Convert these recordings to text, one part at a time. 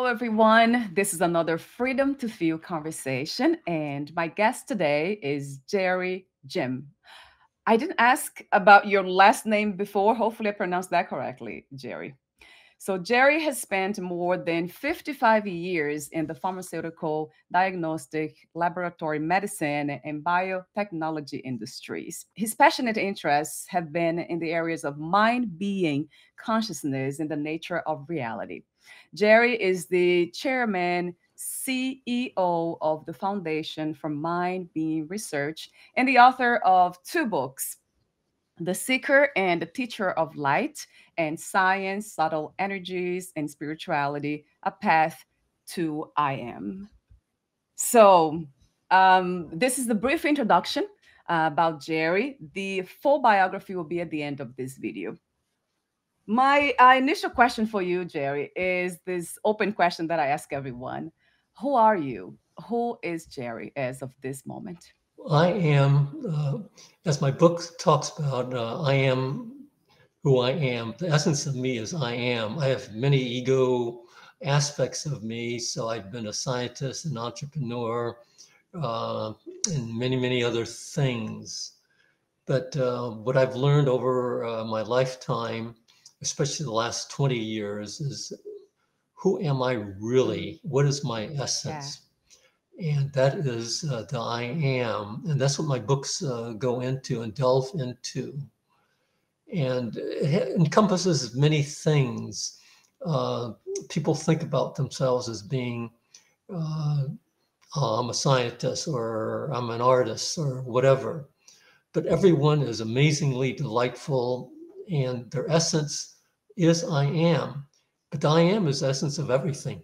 everyone. This is another Freedom to Feel conversation, and my guest today is Jerry Jim. I didn't ask about your last name before. Hopefully, I pronounced that correctly, Jerry. So, Jerry has spent more than 55 years in the pharmaceutical, diagnostic, laboratory medicine, and biotechnology industries. His passionate interests have been in the areas of mind, being, consciousness, and the nature of reality. Jerry is the chairman, CEO of the Foundation for Mind Being Research and the author of two books, The Seeker and the Teacher of Light, and Science, Subtle Energies, and Spirituality, A Path to I Am. So, this is the brief introduction about Jerry. The full biography will be at the end of this video. My initial question for you, Jerry, is this open question that I ask everyone. Who are you? Who is Jerry as of this moment? I am, as my book talks about, I am who I am. The essence of me is I am. I have many ego aspects of me. So I've been a scientist, an entrepreneur, uh, and many other things. But what I've learned over my lifetime, especially the last 20 years, is who am I really? What is my Yeah. essence? And that is the I am. And that's what my books go into and delve into. And it encompasses many things. Uh, People think about themselves as being, uh, oh, I'm a scientist or I'm an artist or whatever. But everyone is amazingly delightful, and their essence is I am. But the I am is the essence of everything.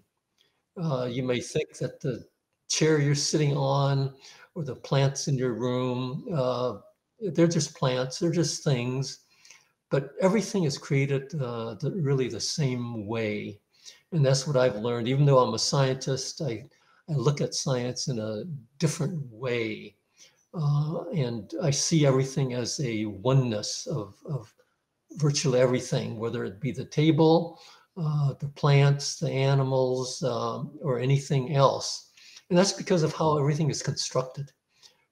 You may think that the chair you're sitting on or the plants in your room, they're just plants, they're just things, but everything is created really the same way. And that's what I've learned. Even though I'm a scientist, I look at science in a different way. And I see everything as a oneness of virtually everything, whether it be the table, the plants, the animals, or anything else. And that's because of how everything is constructed.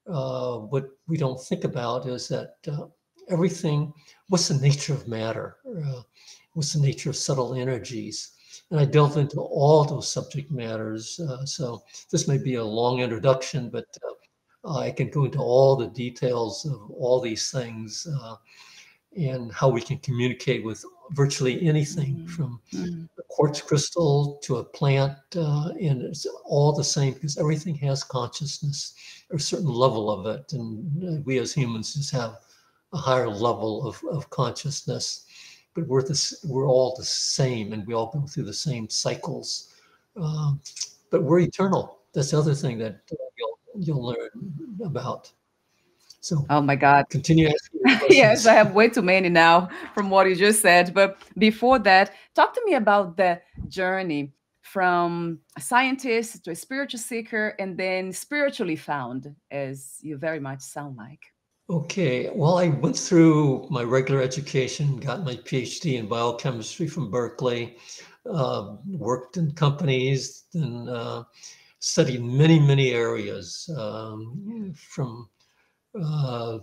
What we don't think about is that everything, what's the nature of matter? What's the nature of subtle energies? And I delve into all those subject matters. So this may be a long introduction, but I can go into all the details of all these things. And how we can communicate with virtually anything from Mm. a quartz crystal to a plant, and it's all the same because everything has consciousness or a certain level of it. And we as humans just have a higher level of consciousness, but we're all the same and we all go through the same cycles. But we're eternal. That's the other thing that you'll learn about. So Oh my God. continue asking your Yes, I questions. have way too many now from what you just said. But before that, talk to me about the journey from a scientist to a spiritual seeker and then spiritually found, as you very much sound like. Okay, well, I went through my regular education, got my PhD in biochemistry from Berkeley, worked in companies, and studied many areas from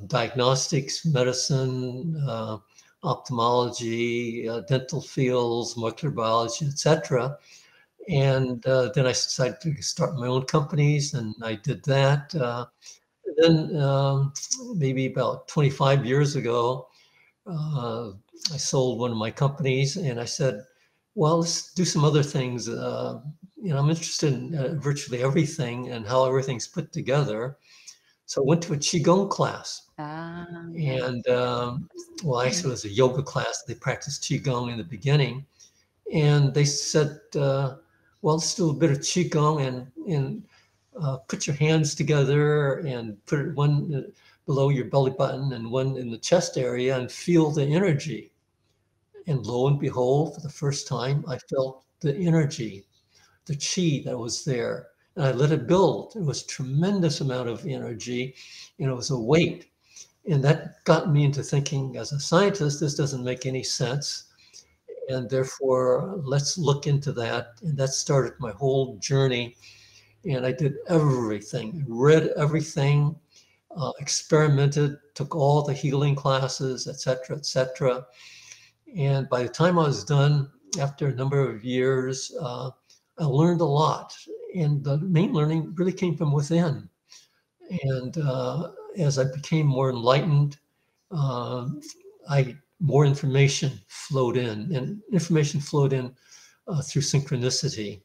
diagnostics, medicine, ophthalmology, dental fields, molecular biology, etc. And then I decided to start my own companies, and I did that. Then maybe about 25 years ago, uh, I sold one of my companies and I said, well, let's do some other things. I'm interested in virtually everything and how everything's put together. So I went to a Qigong class Ah, and, well, actually it was a yoga class. They practiced Qigong in the beginning. And they said, well, let's do a bit of Qigong and put your hands together and put one below your belly button and one in the chest area and feel the energy. And lo and behold, for the first time, I felt the energy, the chi that was there. And I let it build. It was a tremendous amount of energy, and it was a weight. And that got me into thinking, as a scientist, this doesn't make any sense. And therefore, let's look into that. And that started my whole journey. And I did everything, read everything, experimented, took all the healing classes, et cetera, et cetera. And by the time I was done, after a number of years, I learned a lot. And the main learning really came from within. And as I became more enlightened, uh, more information flowed in, and information flowed in through synchronicity.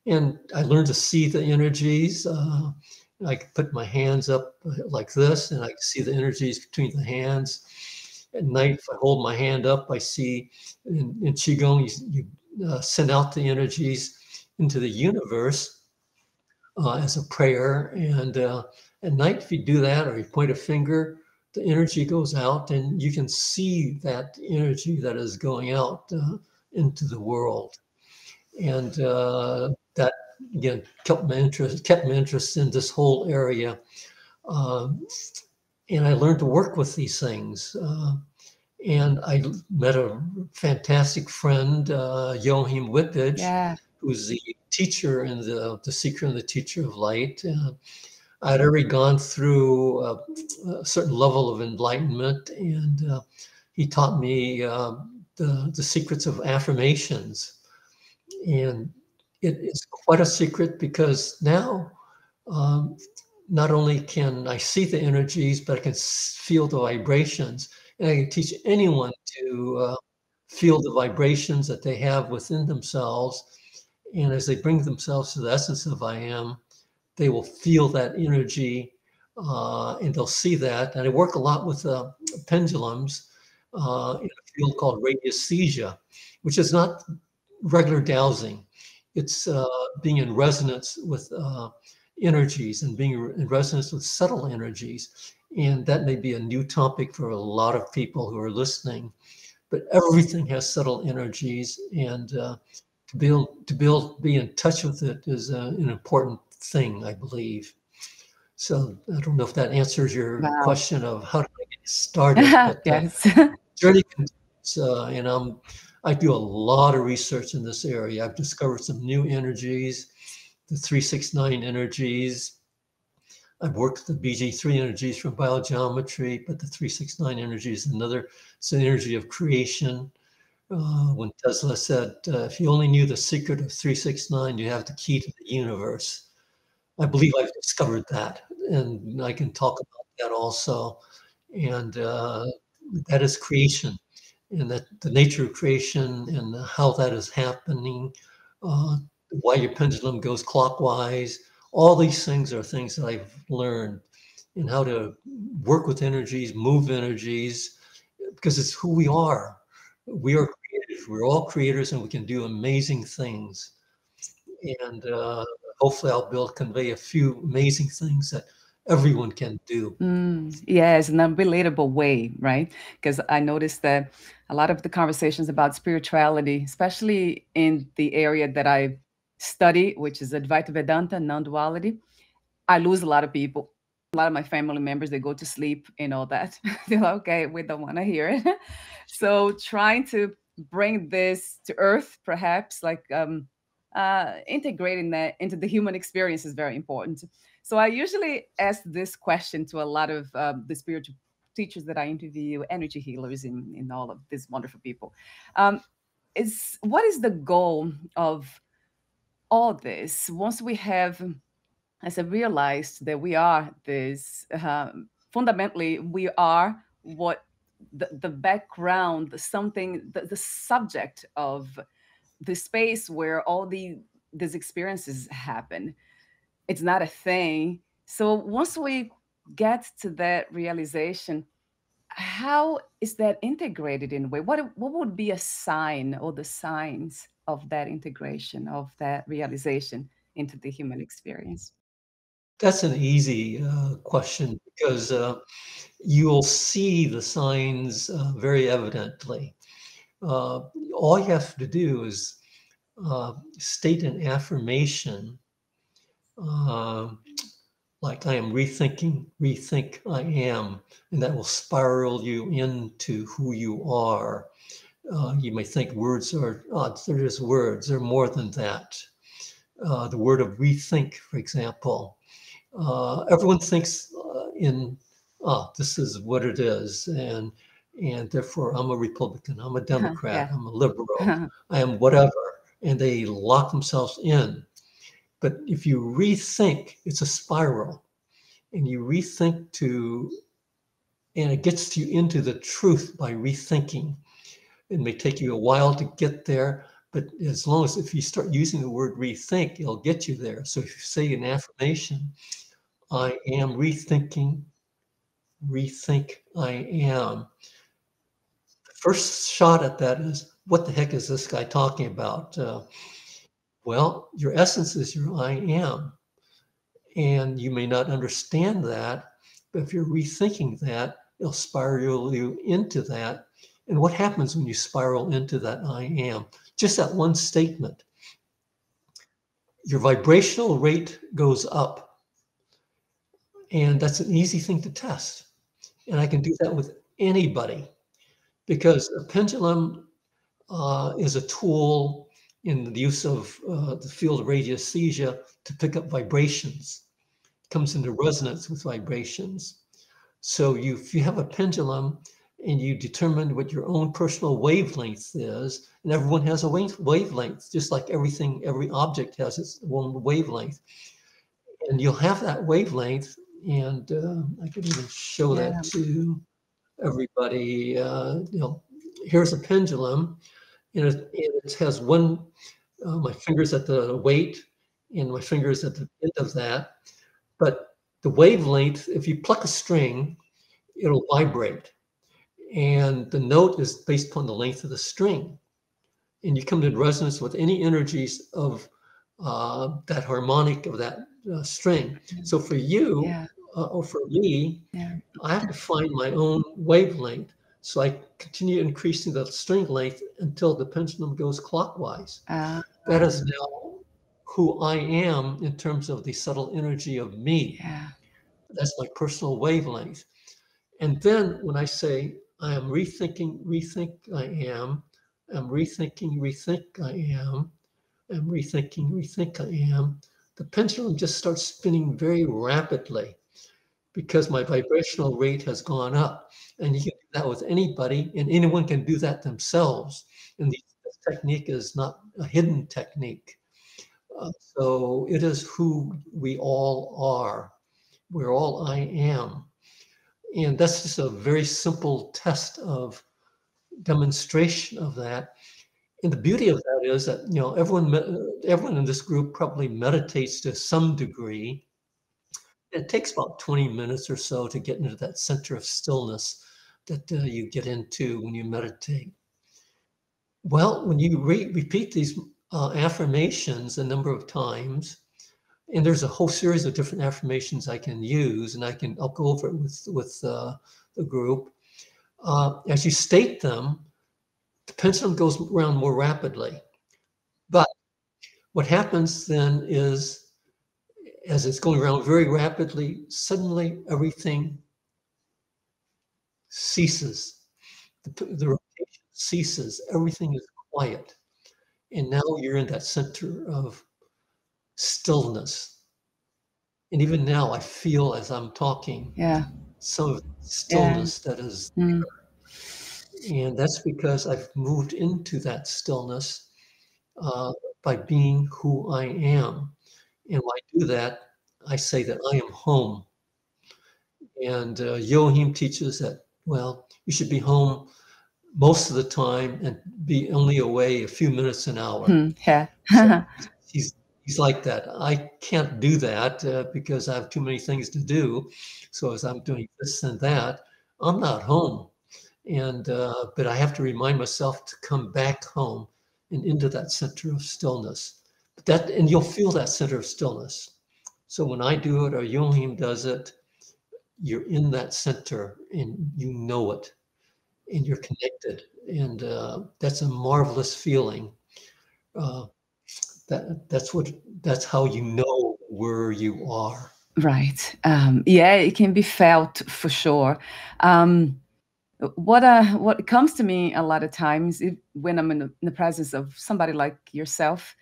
And I learned to see the energies. I could put my hands up like this, and I could see the energies between the hands. At night, if I hold my hand up, I see in Qigong, you send out the energies into the universe as a prayer. And at night, if you do that or you point a finger, the energy goes out, and you can see that energy that is going out into the world. And that again kept my interest in this whole area. Um, and I learned to work with these things. And I met a fantastic friend, Joachim Whippage, Yeah. who's the teacher in the Seeker and the Teacher of Light. I'd already gone through a certain level of enlightenment, and he taught me the secrets of affirmations. And it is quite a secret, because now um, not only can I see the energies, but I can feel the vibrations. And I can teach anyone to feel the vibrations that they have within themselves. And as they bring themselves to the essence of I am, they will feel that energy and they'll see that. And I work a lot with pendulums in a field called radiesthesia, which is not regular dowsing. It's being in resonance with energies and being in resonance with subtle energies. And that may be a new topic for a lot of people who are listening. But everything has subtle energies, and to be in touch with it is an important thing, I believe. So I don't know if that answers your Wow. question of how did I get started, but Yes. journey continues, and I do a lot of research in this area. I've discovered some new energies, the 369 energies. I've worked with the BG3 energies from biogeometry, but the 369 energy is another. It's an energy of creation. When Tesla said, if you only knew the secret of 369, you have the key to the universe. I believe I've discovered that, and I can talk about that also. And that is creation, and that the nature of creation and how that is happening, uh, why your pendulum goes clockwise. All these things are things that I've learned, and how to work with energies, move energies, because it's who we are. We are creators. We're all creators, and we can do amazing things. And hopefully, I'll be able to convey a few amazing things that everyone can do. Yes, an unrelatable way, right? Because I noticed that a lot of the conversations about spirituality, especially in the area that I study, which is Advaita Vedanta, non-duality, I lose a lot of people. A lot of my family members, they go to sleep and all that. They're like, okay, we don't want to hear it. So trying to bring this to earth, perhaps, like integrating that into the human experience is very important. So I usually ask this question to a lot of the spiritual teachers that I interview, energy healers, in all of these wonderful people. Um, is what is the goal of all this once we have, as I realized that we are this, fundamentally, we are what the background, something, the subject of the space where all these experiences happen. It's not a thing. So once we get to that realization, how is that integrated in a way? What would be a sign or the signs of that integration, of that realization into the human experience? That's an easy question, because you'll see the signs very evidently. All you have to do is state an affirmation, uh, like I am rethinking, rethink I am, and that will spiral you into who you are. You may think words are, they're just words. They're more than that. The word of rethink, for example. Everyone thinks in, this is what it is, and therefore I'm a Republican, I'm a Democrat, Yeah. I'm a liberal, I am whatever, and they lock themselves in. But if you rethink, it's a spiral, and you rethink and it gets you into the truth by rethinking. It may take you a while to get there, but as long as if you start using the word rethink, it'll get you there. So if you say an affirmation, I am rethinking, rethink, I am. The first shot at that is, what the heck is this guy talking about? Well, your essence is your I am. And you may not understand that, but if you're rethinking that, it'll spiral you into that. And what happens when you spiral into that I am? Just that one statement, your vibrational rate goes up. And that's an easy thing to test. And I can do that with anybody because a pendulum is a tool in the use of the field of radiesthesia to pick up vibrations. It comes into resonance with vibrations. So if you have a pendulum and you determine what your own personal wavelength is, and everyone has a wavelength, just like every object has its own wavelength. And you'll have that wavelength, and I could even show that Yeah. to everybody. Here's a pendulum, and it has my fingers at the weight, and my fingers at the end of that. But the wavelength, if you pluck a string, it'll vibrate. And the note is based upon the length of the string. And you come to resonance with any energies of that harmonic of that string. So for you, Yeah. or for me, Yeah. I have to find my own wavelength. So I continue increasing the string length until the pendulum goes clockwise. Uh, That is now who I am in terms of the subtle energy of me. yeah. That's my personal wavelength. And then when I say, I am rethinking, rethink I am, I'm rethinking, rethink I am, I'm rethinking, rethink I am, the pendulum just starts spinning very rapidly because my vibrational rate has gone up. And you can do that with anybody, and anyone can do that themselves. And this technique is not a hidden technique. So it is who we all are. We're all I am. And that's just a very simple test of demonstration of that. And the beauty of that is that everyone in this group probably meditates to some degree. It takes about 20 minutes or so to get into that center of stillness that you get into when you meditate. Well, when you repeat these affirmations a number of times, and there's a whole series of different affirmations I can use, and I'll go over it with the group. As you state them, the pendulum goes around more rapidly. But what happens then is, as it's going around very rapidly, suddenly everything ceases. The rotation ceases. Everything is quiet. And now you're in that center of stillness. And even now, I feel as I'm talking, Yeah. some of the Yeah. stillness that is Mm. there. And that's because I've moved into that stillness uh, by being who I am. And when I do that, I say that I am home. And Yohim teaches that, well, you should be home most of the time and be only away a few minutes an hour. Yeah. So he's like that. I can't do that because I have too many things to do. So as I'm doing this and that, I'm not home. And but I have to remind myself to come back home and into that center of stillness. And you'll feel that center of stillness. So when I do it or Yohim does it, you're in that center and you know it and you're connected. And that's a marvelous feeling. Uh, that's how you know where you are. Right. Yeah, it can be felt for sure. What comes to me a lot of times when I'm in the presence of somebody like yourself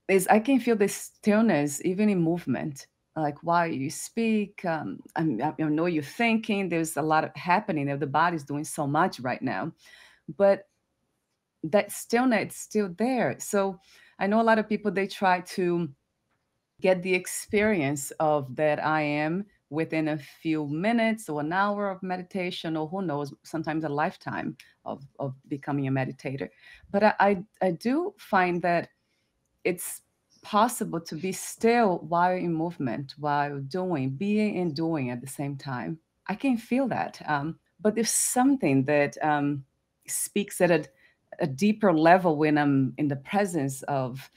is I can feel this stillness even in movement. Like while you speak, I know you're thinking. There's a lot of happening there. The body's doing so much right now, but that stillness is still there. So I know a lot of people, they try to get the experience of that I am within a few minutes or an hour of meditation, or who knows, sometimes a lifetime of becoming a meditator. But I do find that it's possible to be still while in movement, while doing, being and doing at the same time. I can feel that. But there's something that speaks at a deeper level when I'm in the presence of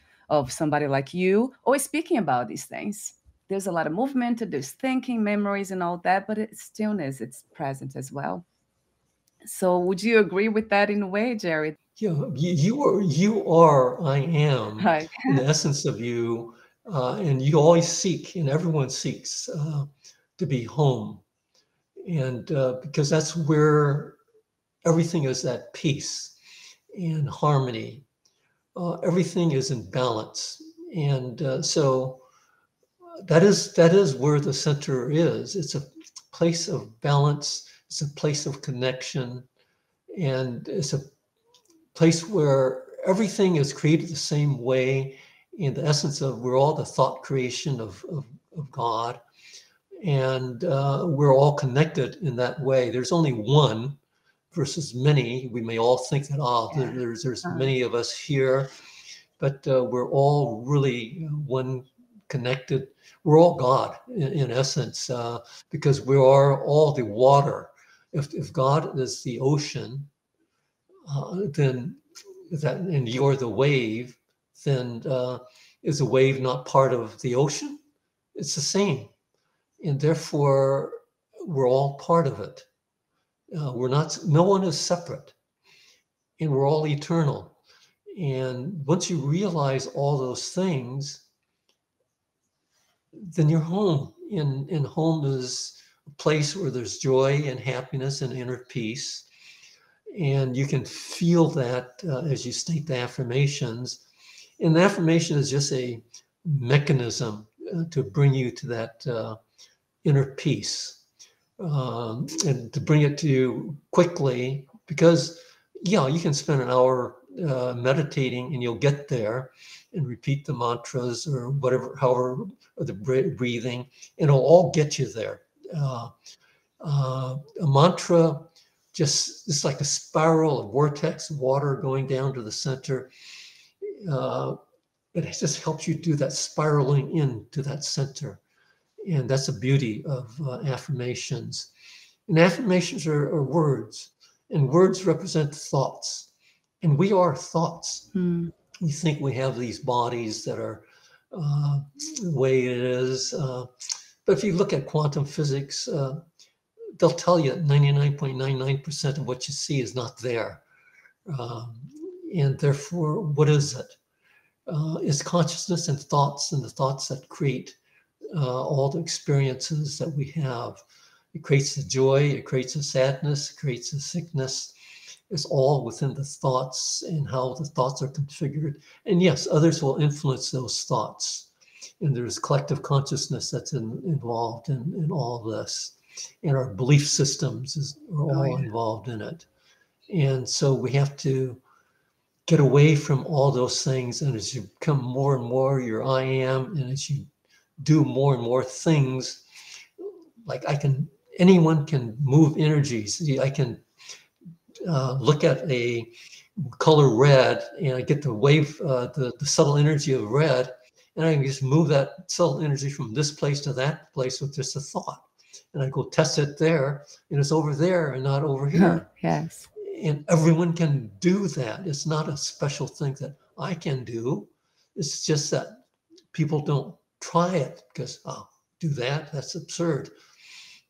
somebody like you, always speaking about these things. There's a lot of movement, there's thinking, memories, and all that, but it's stillness, it's present as well. So, would you agree with that in a way, Jerry? Yeah, you are I am Right. in the essence of you, and you always seek, and everyone seeks to be home, and because that's where everything is at peace and harmony. Everything is in balance, and so that is where the center is. It's a place of balance. It's a place of connection, and it's a place where everything is created the same way in the essence of we're all the thought creation of God, and we're all connected in that way. There's only one versus many. We may all think that, Yeah. there's Uh, many of us here, but we're all really one connected. We're all God in essence, because we are all the water. If God is the ocean, then that, and you're the wave, then is the wave not part of the ocean? It's the same, and therefore we're all part of it. We're not. No one is separate, and we're all eternal. And once you realize all those things, then you're home. And home is a place where there's joy and happiness and inner peace. And you can feel that as you state the affirmations. And the affirmation is just a mechanism to bring you to that inner peace, and to bring it to you quickly. Because, yeah, you can spend an hour meditating and you'll get there and repeat the mantras or whatever, however, or the breathing, and it'll all get you there. Uh, a mantra, just it's like a spiral, a vortex, water going down to the center. Uh, it just helps you do that spiraling into that center. And that's the beauty of affirmations. And affirmations are words, and words represent thoughts. And we are thoughts. hmm. We think we have these bodies that are the way it is. But if you look at quantum physics, they'll tell you 99.99% of what you see is not there. Um, and therefore, what is it? It's consciousness and the thoughts that create all the experiences that we have. It creates the joy, it creates the sadness, it creates the sickness. It's all within the thoughts and how the thoughts are configured. And yes, others will influence those thoughts. And there's collective consciousness that's involved in all this. And our belief systems are Oh all yeah. involved in it. And so we have to get away from all those things. And as you become more and more your I am, and as you do more and more things, like anyone can move energies. I can look at a color red and I get the wave, the subtle energy of red, and I can just move that subtle energy from this place to that place with just a thought. And I go test it there, and it's over there and not over here. Yes. And everyone can do that. It's not a special thing that I can do. It's just that people don't try it because, oh, do that? That's absurd.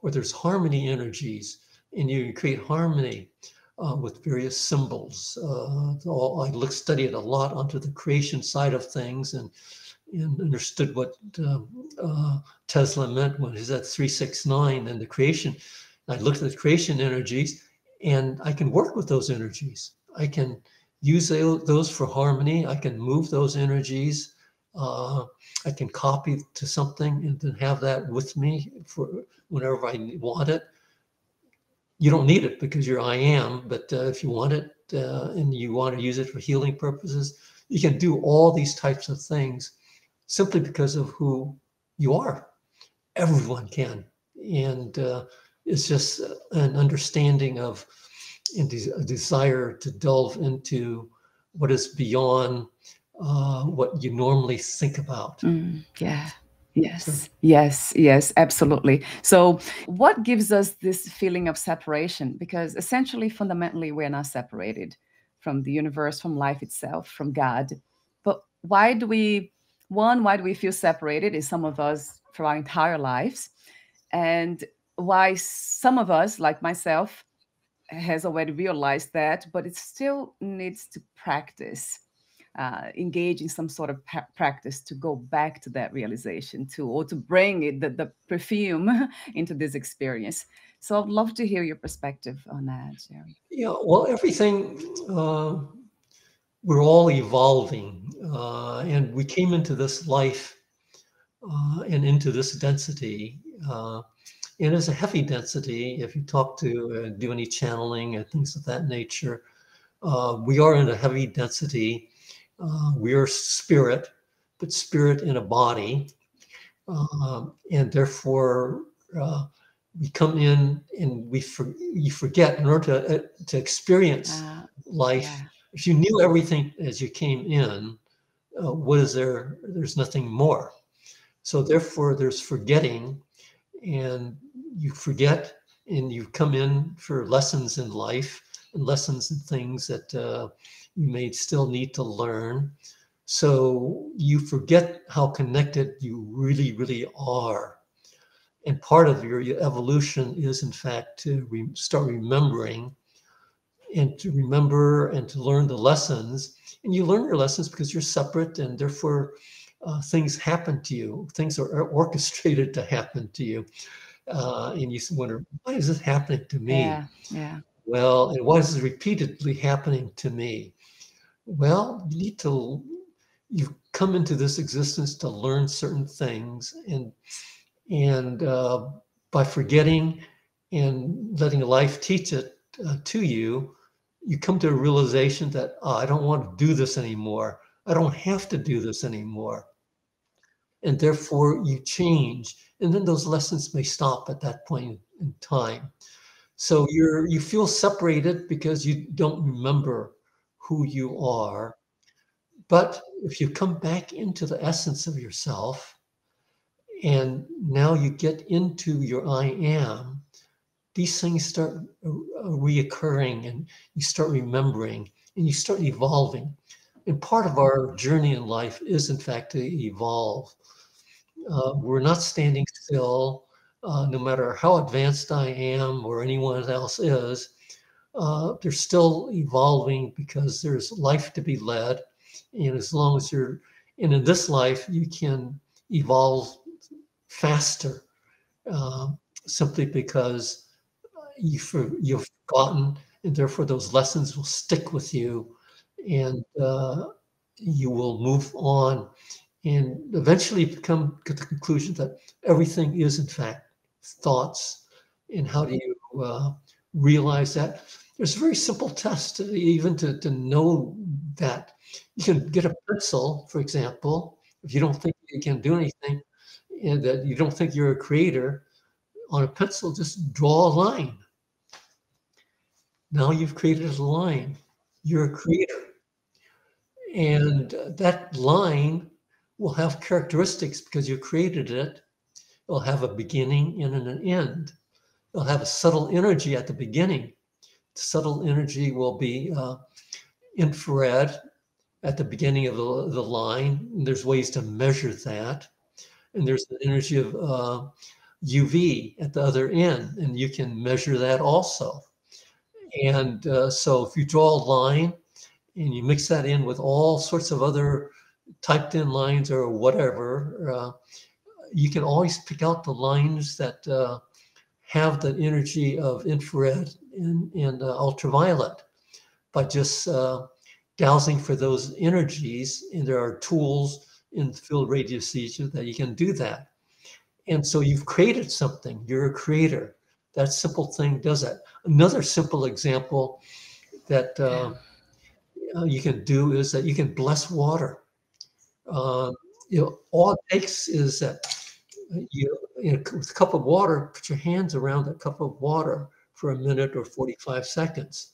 Or there's harmony energies, and you create harmony with various symbols. I studied a lot onto the creation side of things, and understood what Tesla meant when he said 369 and the creation. I looked at the creation energies, and I can work with those energies. I can use those for harmony. I can move those energies. Uh, I can copy to something and then have that with me for whenever I want it. You don't need it because you're I am, but if you want it and you want to use it for healing purposes, you can do all these types of things simply because of who you are. Everyone can. And it's just an understanding of and a desire to delve into what is beyond what you normally think about. Yeah. So, Yes, yes, yes, absolutely. So, what gives us this feeling of separation? Because essentially, fundamentally, we're not separated from the universe, from life itself, from God. But why do we feel separated? Is some of us for our entire lives? And why some of us, like myself, has already realized that, but it still needs to practice, engage in some sort of practice to go back to that realization, to or to bring the perfume into this experience. So I'd love to hear your perspective on that, Jerry. yeah, well, everything, we're all evolving. And we came into this life and into this density. And it's a heavy density. If you talk to, do any channeling and things of that nature, we are in a heavy density. We are spirit, but spirit in a body. And therefore, we come in and you forget in order to experience life. Yeah. If you knew everything as you came in, what is there? There's nothing more. So therefore, there's forgetting, and you forget, and you come in for lessons in life and lessons in things that you may still need to learn. So you forget how connected you really, really are. And part of your evolution is, in fact, to start remembering and to remember and to learn the lessons. And you learn your lessons because you're separate, and therefore things happen to you. Things are orchestrated to happen to you. And you wonder, why is this happening to me? Yeah. Yeah. Well, and why is this repeatedly happening to me? Well, you come into this existence to learn certain things, and by forgetting and letting life teach it to you, you come to a realization that, oh, I don't want to do this anymore. I don't have to do this anymore. And therefore you change. And then those lessons may stop at that point in time. So you feel separated because you don't remember who you are. But if you come back into the essence of yourself, and now you get into your I am, these things start reoccurring, and you start remembering, and you start evolving. And part of our journey in life is, in fact, to evolve. We're not standing still, no matter how advanced I am or anyone else is. They're still evolving because there's life to be led. And as long as and in this life, you can evolve faster, uh, simply because you've forgotten, and therefore those lessons will stick with you, and you will move on, and eventually come to the conclusion that everything is in fact thoughts. And how do you realize that? There's a very simple test even to know that. You can get a pencil, for example, if you don't think you can do anything and that you don't think you're a creator. On a pencil, just draw a line. Now you've created a line. You're a creator. And that line will have characteristics because you created it. It'll have a beginning and an end. It'll have a subtle energy at the beginning. The subtle energy will be infrared at the beginning of the line. And there's ways to measure that. And there's the energy of UV at the other end, and you can measure that also. And so if you draw a line and you mix that in with all sorts of other typed in lines or whatever, you can always pick out the lines that have the energy of infrared and ultraviolet by just dowsing for those energies. And there are tools in field radiesthesia that you can do that. And so you've created something. You're a creator. That simple thing does that. Another simple example that you can do is that you can bless water. All it takes is that you, with a cup of water, put your hands around that cup of water for a minute or 45 seconds.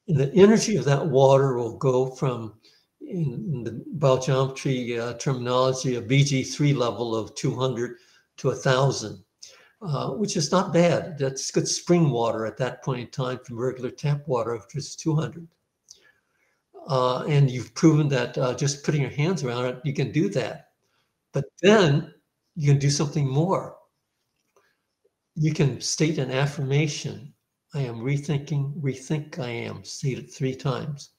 And the energy of that water will go from, in the biogeometry terminology, a BG3 level of 200 to 1,000, which is not bad. That's good spring water at that point in time from regular tap water, which is 200. And you've proven that just putting your hands around it, you can do that. But then you can do something more. You can state an affirmation. I am rethinking, rethink I am. State it 3 times.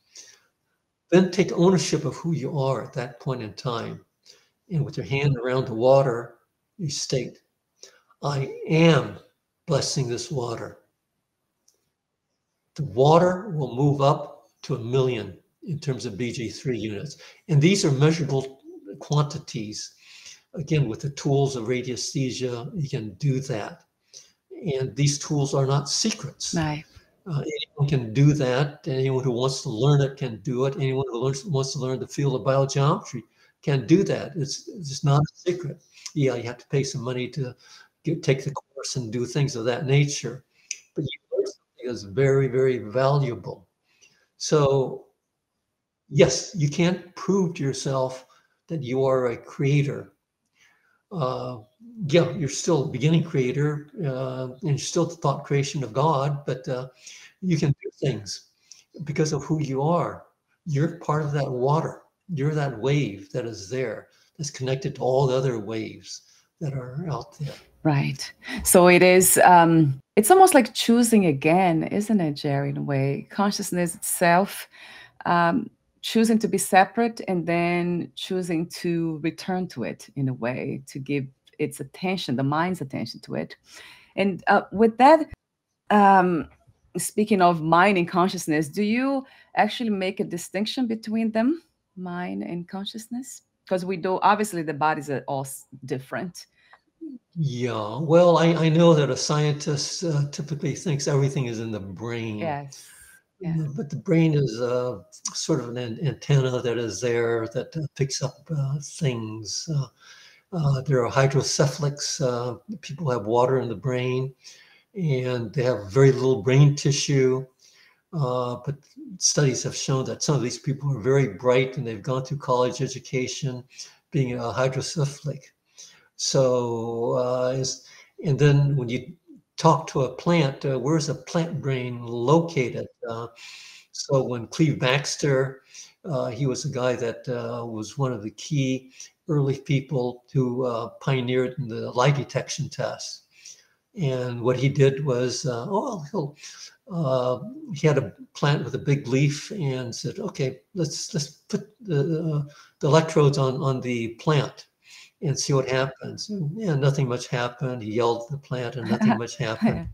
Then take ownership of who you are at that point in time. And with your hand around the water, you state, I am blessing this water. The water will move up to 1 million in terms of BG3 units. And these are measurable quantities. Again, with the tools of radiesthesia, you can do that. And these tools are not secrets. Right. Anyone can do that. Anyone who wants to learn it can do it. Anyone who wants to learn the field of biogeometry can do that. It's not a secret. Yeah, you have to pay some money to take the course and do things of that nature. But you learn something that's very, very valuable. So, yes, you can't prove to yourself that you are a creator. Yeah, you're still a beginning creator, and you're still the thought creation of God, but you can do things because of who you are. You're part of that water. You're that wave that is there, that's connected to all the other waves that are out there. Right. So it is, it's almost like choosing again, isn't it, Jerry, in a way? Consciousness itself, choosing to be separate and then choosing to return to it in a way, to give its attention, the mind's attention to it. And with that, speaking of mind and consciousness, do you actually make a distinction between them, mind and consciousness? Because we do, obviously, the bodies are all different. Yeah, well, I know that a scientist typically thinks everything is in the brain. Yes. Yeah. But the brain is sort of an antenna that is there that picks up things. There are hydrocephalics. People have water in the brain, and they have very little brain tissue. But studies have shown that some of these people are very bright and they've gone through college education being hydrocephalic. So, and then when you talk to a plant, where's a plant brain located? So when Cleve Baxter, he was a guy that was one of the key early people who pioneered in the lie detection test. And what he did was, he had a plant with a big leaf and said, okay, let's put the electrodes on the plant and see what happens. And, yeah, nothing much happened. He yelled at the plant and nothing much happened.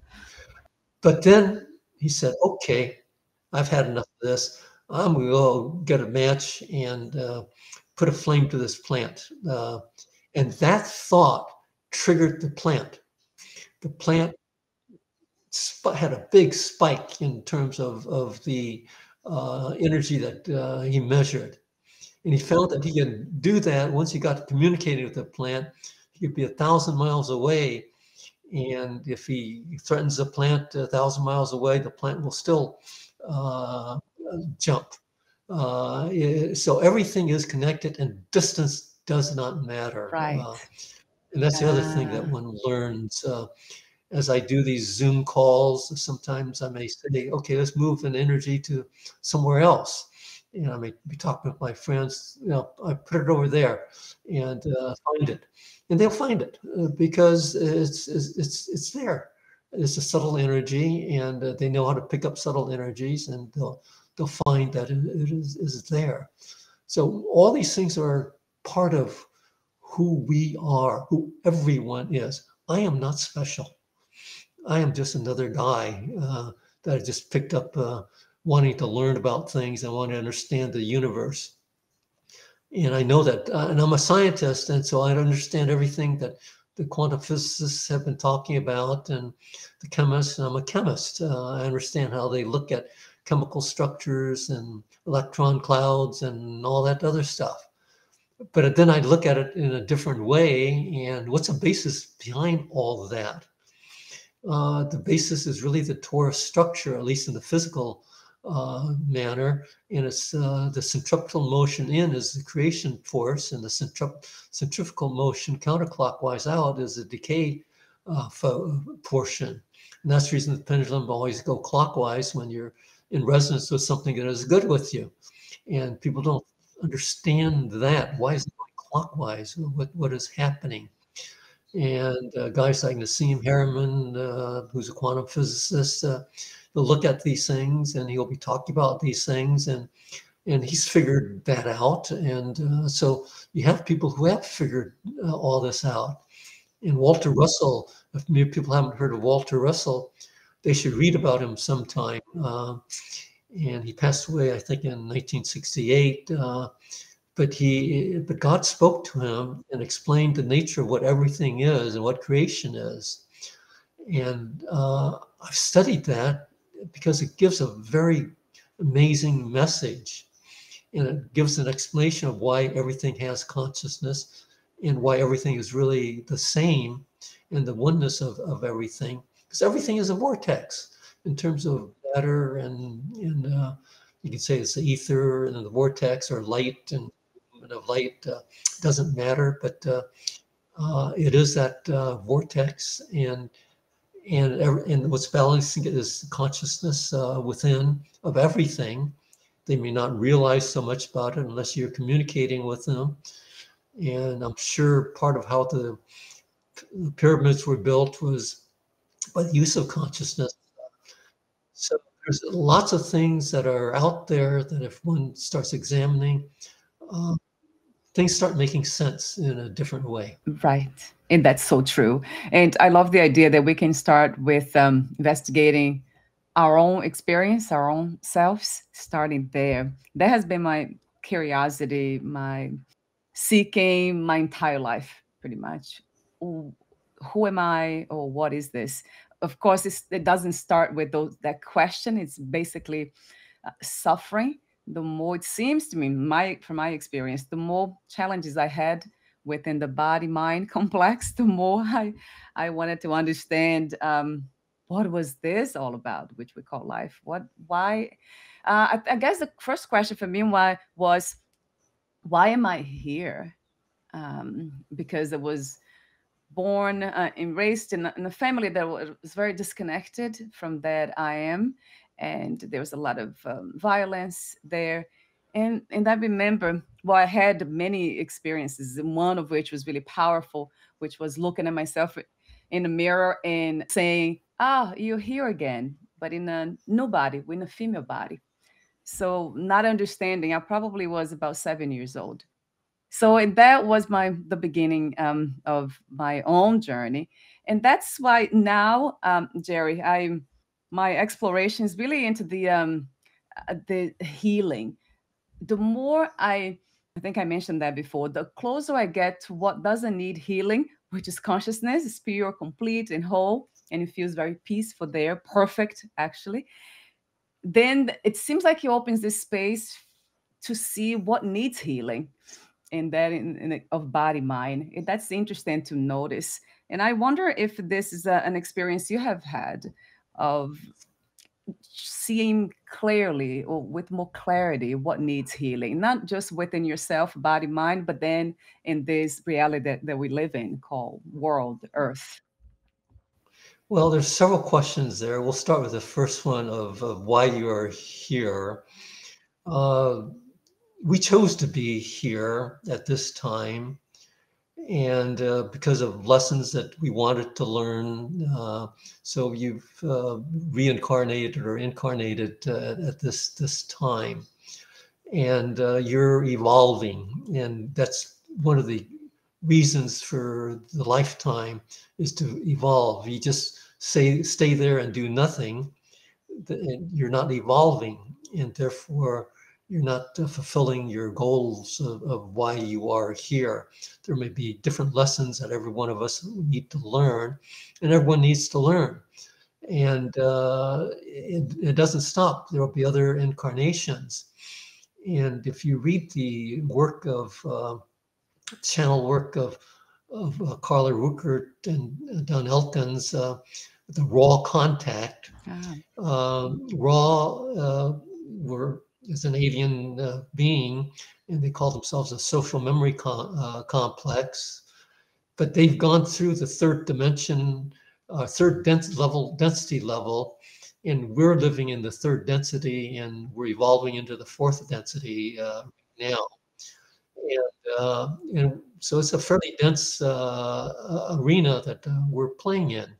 But then he said, okay, I've had enough of this. I'm going to go get a match and put a flame to this plant. And that thought triggered the plant. The plant had a big spike in terms of the energy that he measured. And he found that he could do that once he got communicating with the plant. He could be 1,000 miles away. And if he threatens the plant 1,000 miles away, the plant will still jump. So everything is connected and distance does not matter. Right. And that's the other thing that one learns. As I do these Zoom calls, sometimes I may say, okay, let's move an energy to somewhere else. And I may be talking with my friends, I put it over there and find it. And they'll find it because it's there. It's a subtle energy, and they know how to pick up subtle energies, and they'll find that it is there. So all these things are part of who we are, who everyone is. I am not special. I am just another guy that I just picked up wanting to learn about things and want to understand the universe. And I know that, and I'm a scientist, and so I understand everything that the quantum physicists have been talking about, and the chemists. And I'm a chemist. I understand how they look at chemical structures and electron clouds and all that other stuff. But then I look at it in a different way, and what's the basis behind all of that? The basis is really the torus structure, at least in the physical manner. And it's the centripetal motion in is the creation force, and the centrifugal motion counterclockwise out is the decay portion. And that's the reason the pendulum always go clockwise when you're in resonance with something that is good with you. And people don't understand that. Why is it going clockwise? What is happening? And guys like Nassim Harriman, who's a quantum physicist, he'll look at these things and he'll be talking about these things, and he's figured that out. And so you have people who have figured all this out. And Walter Russell, if maybe people haven't heard of Walter Russell, they should read about him sometime. And he passed away, I think, in 1968. But God spoke to him and explained the nature of what everything is and what creation is. And I've studied that because it gives a very amazing message. And it gives an explanation of why everything has consciousness and why everything is really the same and the oneness of everything. Because everything is a vortex in terms of matter, and you can say it's the ether and the vortex, or light, and of light doesn't matter, but it is that vortex, and what's balancing it is consciousness within of everything. They may not realize so much about it unless you're communicating with them. And I'm sure part of how the pyramids were built was by the use of consciousness. So there's lots of things that are out there that if one starts examining, things start making sense in a different way. Right. And that's so true. And I love the idea that we can start with investigating our own experience, our own selves, starting there. That has been my curiosity, my seeking my entire life, pretty much. Who am I, or what is this? Of course, it doesn't start with that question. It's basically suffering. The more it seems to me, from my experience, the more challenges I had within the body mind complex, the more I wanted to understand what was this all about, which we call life. Why? I guess the first question for me was why am I here? Because I was born and raised in a family that was very disconnected from that I am, and there was a lot of violence there. And I remember, well, I had many experiences, and one of which was really powerful, which was looking at myself in the mirror and saying, "Ah, you're here again," but in a new body, in a female body. So not understanding, I probably was about 7 years old. So and that was the beginning of my own journey, and that's why now, Jerry, my exploration is really into the healing. The more I think I mentioned that before, the closer I get to what doesn't need healing, which is consciousness, is pure, complete, and whole, and it feels very peaceful there, perfect actually. Then it seems like he opens this space to see what needs healing in that of body mind. That's interesting to notice, and I wonder if this is an experience you have had of seeing clearly or with more clarity what needs healing, not just within yourself, body, mind, but then in this reality that we live in called world, earth. Well, there's several questions there. We'll start with the first one of why you are here. We chose to be here at this time, and because of lessons that we wanted to learn. So you've reincarnated or incarnated at this time, and you're evolving, and that's one of the reasons for the lifetime is to evolve. You just stay there and do nothing, you're not evolving, and therefore you're not fulfilling your goals of why you are here. There may be different lessons that every one of us need to learn, and everyone needs to learn. And it doesn't stop. There will be other incarnations. And if you read the work of channel work of Carla Ruckert and Don Elkins, the raw contact. Ah, Raw is an alien being, and they call themselves a social memory complex. But they've gone through the third dimension, third density level, and we're living in the third density, and we're evolving into the fourth density now. And so it's a fairly dense arena that we're playing in.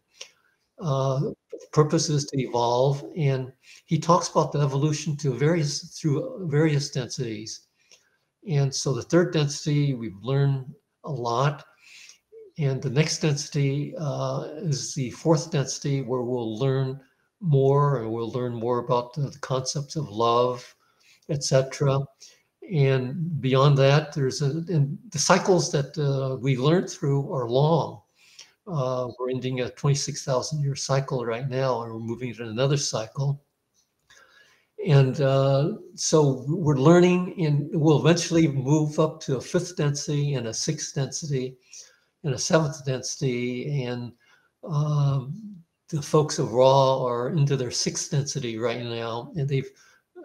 Purpose is to evolve, and he talks about the evolution through various densities. And so the third density, we've learned a lot, and the next density is the fourth density, where we'll learn more, and we'll learn more about the concepts of love, etc. And beyond that, and the cycles that we learned through are long. We're ending a 26,000 year cycle right now, and we're moving to another cycle. And so we're learning, and we'll eventually move up to a fifth density and a sixth density and a seventh density. And the folks of Raw are into their sixth density right now, and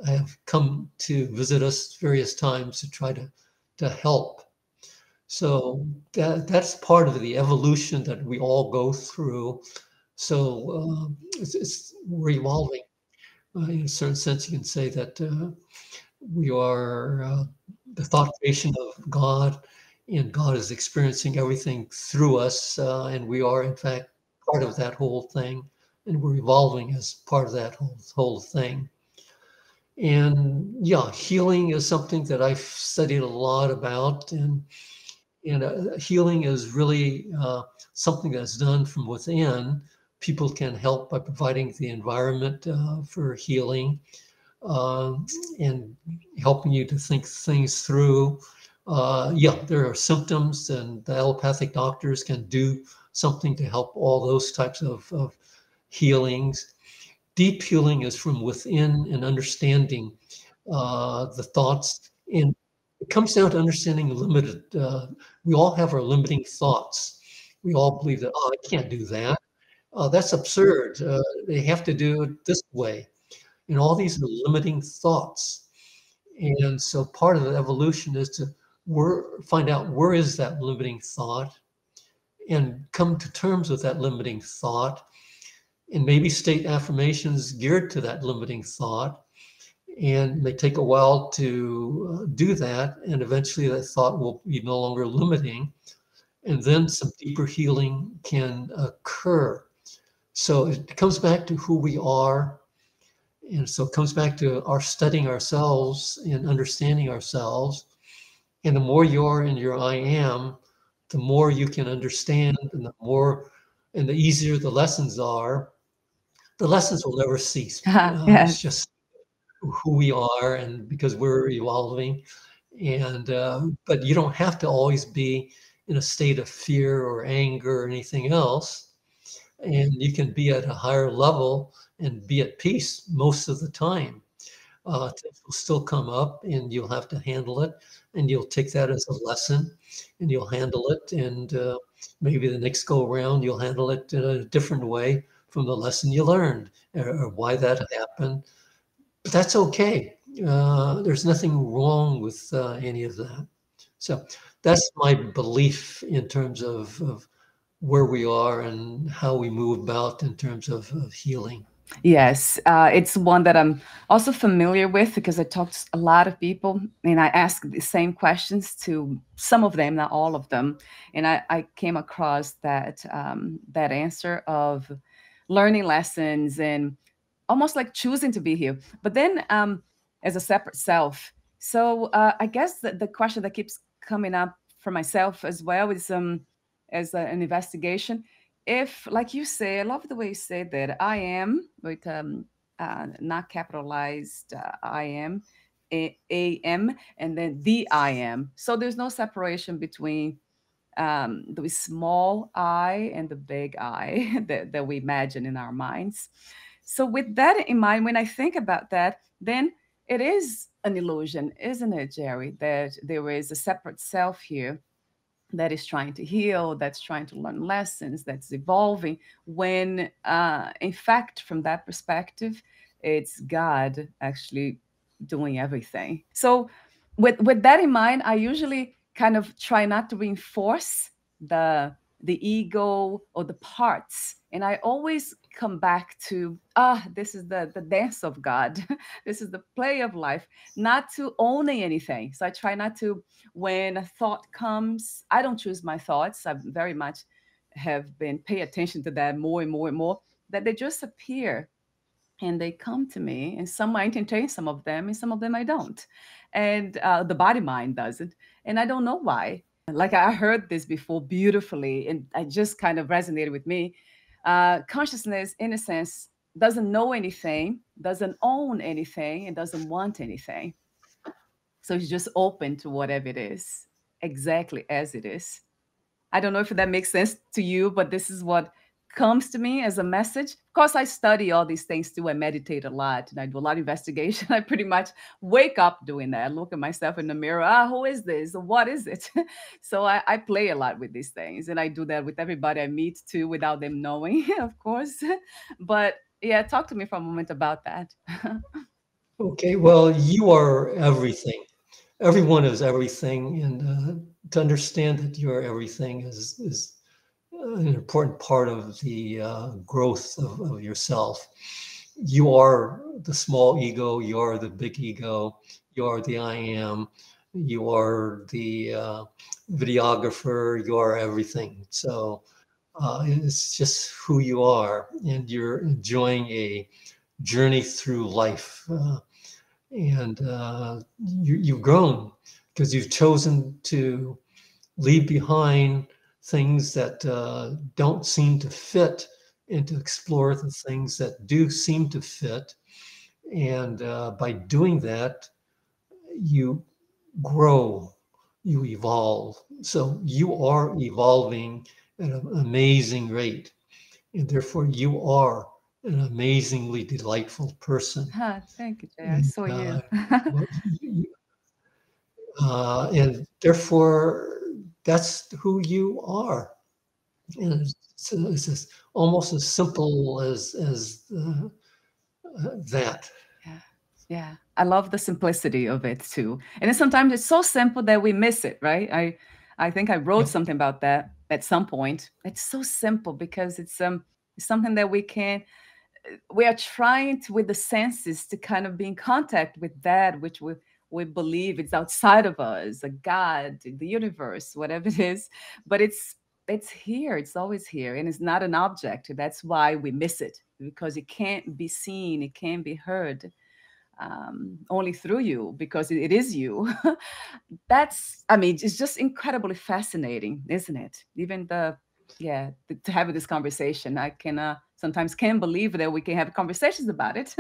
have come to visit us various times to try to help. So that's part of the evolution that we all go through. So we're evolving. In a certain sense, you can say that we are the thought creation of God, and God is experiencing everything through us, and we are, in fact, part of that whole thing, and we're evolving as part of that whole thing. And yeah, healing is something that I've studied a lot about, and healing is really something that's done from within. People can help by providing the environment for healing, and helping you to think things through. Yeah, there are symptoms, and the allopathic doctors can do something to help all those types of healings. Deep healing is from within and understanding the thoughts. And it comes down to understanding limited. We all have our limiting thoughts. We all believe that, oh, I can't do that. That's absurd. They have to do it this way. And all these are limiting thoughts. And so part of the evolution is to find out where is that limiting thought, and come to terms with that limiting thought, and maybe state affirmations geared to that limiting thought. And it may take a while to do that, and eventually that thought will be no longer limiting, and then some deeper healing can occur. So it comes back to who we are, and so it comes back to our studying ourselves and understanding ourselves. And the more you are in your I am, the more you can understand, and the easier the lessons are. The lessons will never cease. It's yes. just who we are, and because we're evolving. And but you don't have to always be in a state of fear or anger or anything else. And you can be at a higher level and be at peace most of the time. Things will still come up, and you'll have to handle it, and you'll take that as a lesson, and you'll handle it. And maybe the next go around, you'll handle it in a different way from the lesson you learned, or why that happened. But that's okay. There's nothing wrong with any of that. So that's my belief in terms of where we are and how we move about in terms of healing. Yes, it's one that I'm also familiar with because I talked to a lot of people and I asked the same questions to some of them, not all of them, and I came across that answer of learning lessons and almost like choosing to be here, but then as a separate self. So I guess the question that keeps coming up for myself as well is as an investigation. if, like you say, I love the way you say that, I am with not capitalized, I am, am, and then the I am. So there's no separation between the small I and the big I that we imagine in our minds. So, with that in mind, when I think about that, then it is an illusion, isn't it, Jerry, that there is a separate self here that is trying to heal, that's trying to learn lessons, that's evolving, when in fact, from that perspective, it's God actually doing everything. So, with that in mind, I usually kind of try not to reinforce the the ego or the parts, and I always come back to, this is the dance of God. This is the play of life, not to owning anything. So I try not to, when a thought comes, I don't choose my thoughts. I very much have been pay attention to that more and more and more, that they just appear and they come to me, and some I entertain some of them and some of them I don't. And the body mind doesn't, and I don't know why. Like, I heard this before beautifully, and I just kind of resonated with me. Consciousness, in a sense, doesn't know anything, doesn't own anything, and doesn't want anything. So it's just open to whatever it is, exactly as it is. I don't know if that makes sense to you, but this is what comes to me as a message. Of course, I study all these things too. I meditate a lot and I do a lot of investigation. I pretty much wake up doing that. I look at myself in the mirror. Who is this? What is it? So I play a lot with these things, and I do that with everybody I meet too, without them knowing, of course. But yeah, talk to me for a moment about that. Okay, well, you are everything. Everyone is everything, and to understand that you are everything is an important part of the growth of yourself. You are the small ego, you are the big ego, you are the I am, you are the videographer, you are everything. So it's just who you are, and you're enjoying a journey through life. And you've grown because you've chosen to leave behind things that don't seem to fit, and to explore the things that do seem to fit. And by doing that, you grow, you evolve. So you are evolving at an amazing rate, and therefore you are an amazingly delightful person. Thank you, Jay. I And saw you. well, and therefore that's who you are. And it's just almost as simple as that. Yeah. Yeah. I love the simplicity of it too. And then sometimes it's so simple that we miss it, right? I think I wrote Yep. something about that at some point. It's so simple because it's something that we are trying to, with the senses, to kind of be in contact with that which we believe is outside of us, a God, the universe, whatever it is. But it's here, it's always here, and it's not an object. That's why we miss it, because it can't be seen, it can't be heard, only through you, because it is you. That's, I mean, it's just incredibly fascinating, isn't it? Even yeah, to have this conversation, I can sometimes can't believe that we can have conversations about it.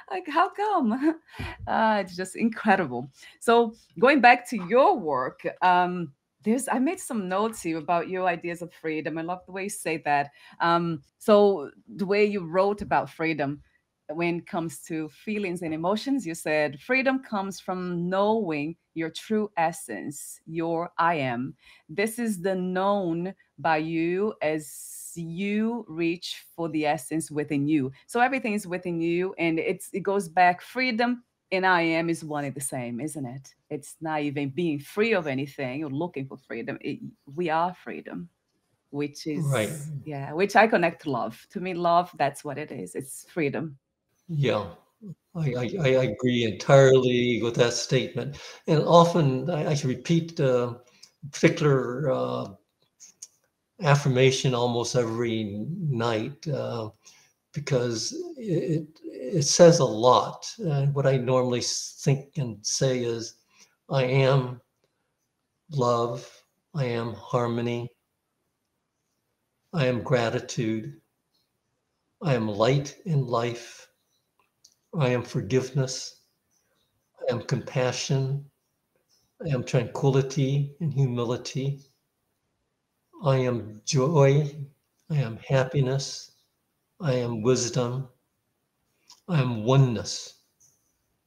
Like, how come? It's just incredible. So, going back to your work, I made some notes here about your ideas of freedom. I love the way you say that. So the way you wrote about freedom, when it comes to feelings and emotions, you said freedom comes from knowing your true essence, your I am. This is the known by you as you reach for the essence within you. So everything is within you, and it goes back. Freedom and I am is one and the same, isn't it? It's not even being free of anything or looking for freedom. We are freedom, which Right. is, yeah, which I connect to love. To me, love, that's what it is. It's freedom. Yeah. I agree entirely with that statement. And often I should repeat a particular affirmation almost every night because it says a lot. What I normally think and say is, I am love, I am harmony, I am gratitude. I am light in life. I am forgiveness. I am compassion. I am tranquility and humility. I am joy. I am happiness. I am wisdom. I am oneness.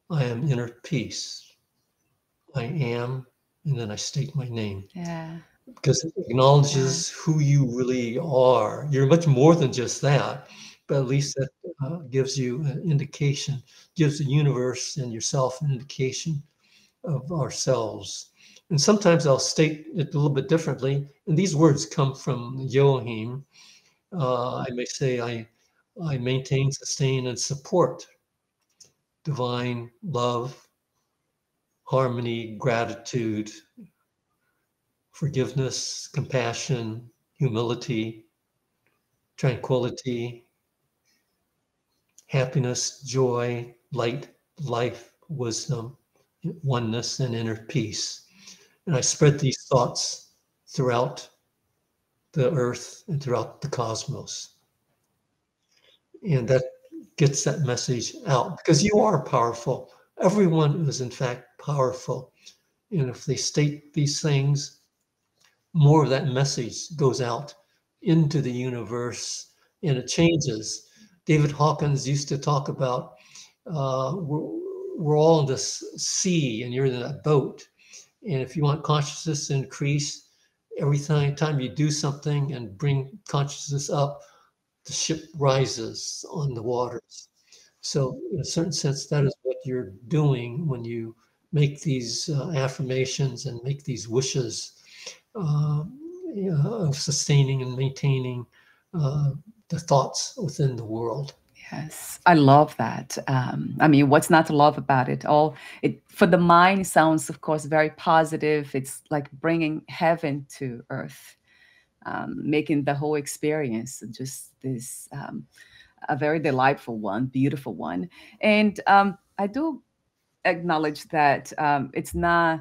I am inner peace. I am, and then I state my name Yeah. because it Yeah. acknowledges who you really are. You're much more than just that, but at least that gives you an indication, gives the universe and yourself an indication of ourselves. And sometimes I'll state it a little bit differently. And these words come from Elohim. I may say, I maintain, sustain, and support divine love, harmony, gratitude, forgiveness, compassion, humility, tranquility, happiness, joy, light, life, wisdom, oneness, and inner peace. And I spread these thoughts throughout the earth and throughout the cosmos. And that gets that message out because you are powerful. Everyone is, in fact, powerful. And if they state these things, more of that message goes out into the universe and it changes. David Hawkins used to talk about we're all in this sea and you're in that boat. And if you want consciousness to increase, every time you do something and bring consciousness up, the ship rises on the waters. So, in a certain sense, that is what you're doing when you make these affirmations and make these wishes uh, of sustaining and maintaining uh, the thoughts within the world. Yes, I love that. I mean, what's not to love about it? All it for the mind it sounds, of course, very positive. It's like bringing heaven to earth, making the whole experience just this a very delightful one, beautiful one. And I do acknowledge that it's not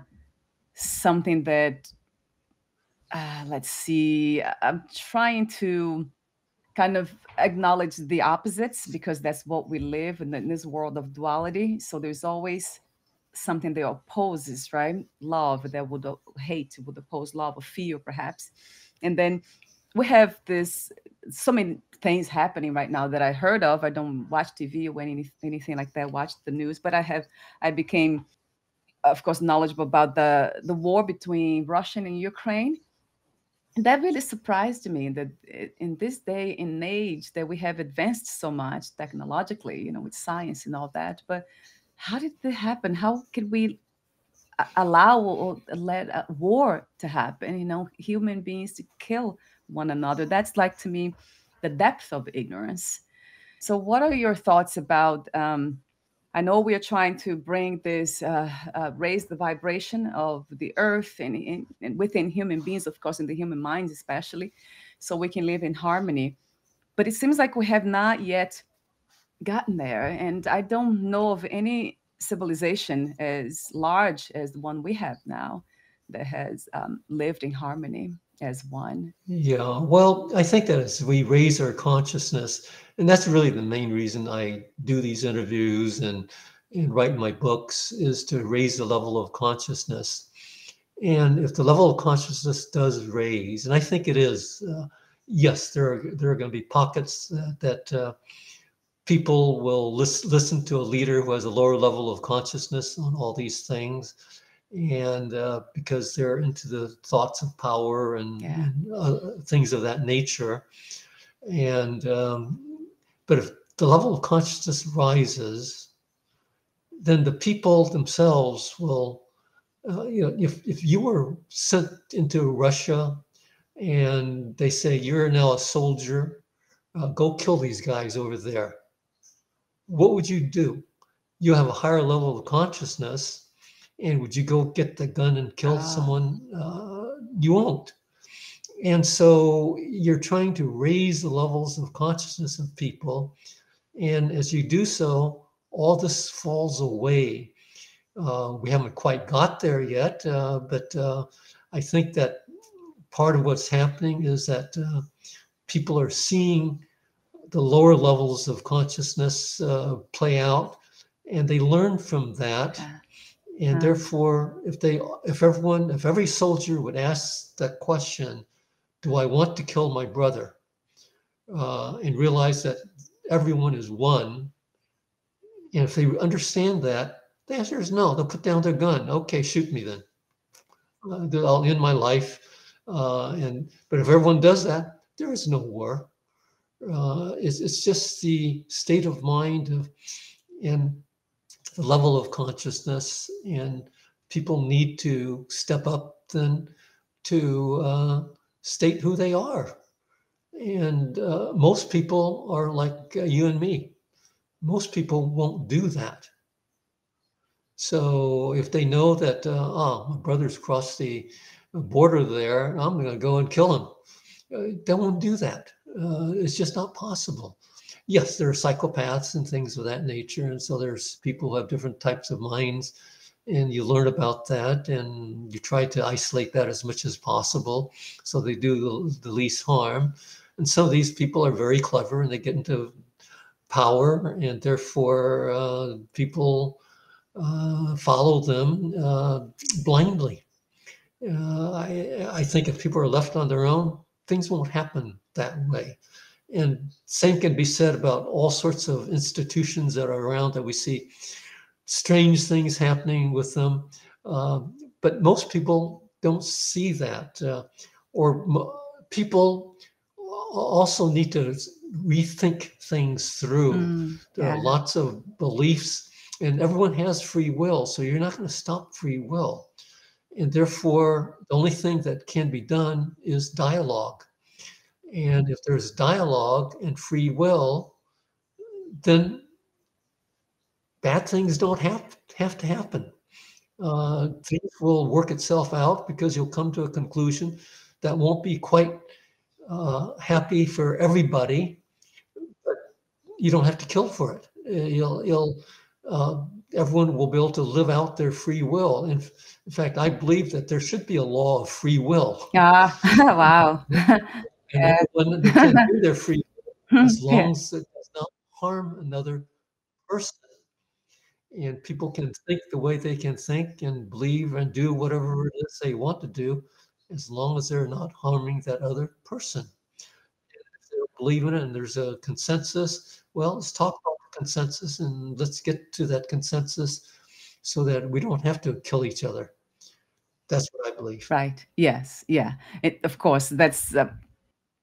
something that let's see. I'm trying to kind of acknowledge the opposites because that's what we live in this world of duality. So there's always something that opposes, right? Love that would hate would oppose love or fear, perhaps. And then we have this so many things happening right now that I heard of. I don't watch TV or anything like that. Watch the news, but I became, of course, knowledgeable about the war between Russia and Ukraine. And that really surprised me that in this day and age that we have advanced so much technologically, with science and all that. But how did that happen? How could we allow or let a war to happen? Human beings to kill one another. That's like to me the depth of ignorance. So, what are your thoughts about? I know we are trying to bring this, raise the vibration of the earth and within human beings, of course, in the human minds, especially, so we can live in harmony. But it seems like we have not yet gotten there. And I don't know of any civilization as large as the one we have now that has lived in harmony as one. Yeah, well, I think that as we raise our consciousness, and that's really the main reason I do these interviews and write my books, is to raise the level of consciousness. And if the level of consciousness does raise, and I think it is, yes, there are going to be pockets that people will listen to a leader who has a lower level of consciousness on all these things, and because they're into the thoughts of power Yeah. and things of that nature. And but if the level of consciousness rises, then the people themselves will. If you were sent into Russia and they say you're now a soldier, go kill these guys over there. What would you do? You have a higher level of consciousness, and would you go get the gun and kill Ah, someone? You won't. And so you're trying to raise the levels of consciousness of people. And as you do so, all this falls away. We haven't quite got there yet, but I think that part of what's happening is that people are seeing the lower levels of consciousness play out, and they learn from that. Yeah. And therefore, if every soldier would ask that question, do I want to kill my brother? And realize that everyone is one. And if they understand that, the answer is no. They'll put down their gun. Okay, shoot me then. I'll end my life. But if everyone does that, there is no war. It's just the state of mind and the level of consciousness, and people need to step up then to state who they are. And most people are like you and me. Most people won't do that. So if they know that, my brother's crossed the border there, I'm going to go and kill him. They won't do that. It's just not possible. Yes, there are psychopaths and things of that nature. And so there's people who have different types of minds, and you learn about that and you try to isolate that as much as possible so they do the least harm. And some of these people are very clever and they get into power, and therefore people follow them blindly. I think if people are left on their own, things won't happen that way. And same can be said about all sorts of institutions that are around that we see strange things happening with them. But most people don't see that. People also need to rethink things through. There are Yeah. lots of beliefs, and everyone has free will, so you're not going to stop free will. And therefore, the only thing that can be done is dialogue. And if there's dialogue and free will, then bad things don't have to happen. Things will work itself out because you'll come to a conclusion that won't be quite happy for everybody, but you don't have to kill for it. Everyone will be able to live out their free will. In fact, I believe that there should be a law of free will. Ah, wow. And Yes. everyone, they can do their free will as Yeah. long as it does not harm another person. And people can think the way they can think and believe and do whatever it is they want to do, as long as they're not harming that other person. If they don't believe in it and there's a consensus, well, let's talk about the consensus and let's get to that consensus so that we don't have to kill each other. That's what I believe. Right. Yes. Yeah. Of course, that's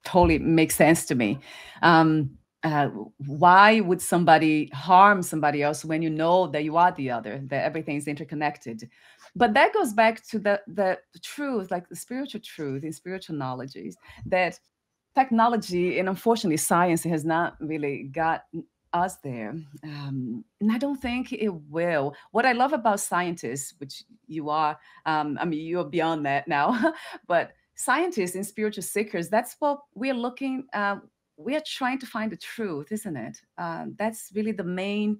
totally makes sense to me. Um, uh, why would somebody harm somebody else when you know that you are the other, that everything's interconnected? But that goes back to the truth, like the spiritual truth and spiritual knowledges, that technology and unfortunately science has not really got us there. And I don't think it will. What I love about scientists, which you are, I mean, you're beyond that now, but scientists and spiritual seekers, that's what we're looking, we are trying to find the truth, isn't it? That's really the main,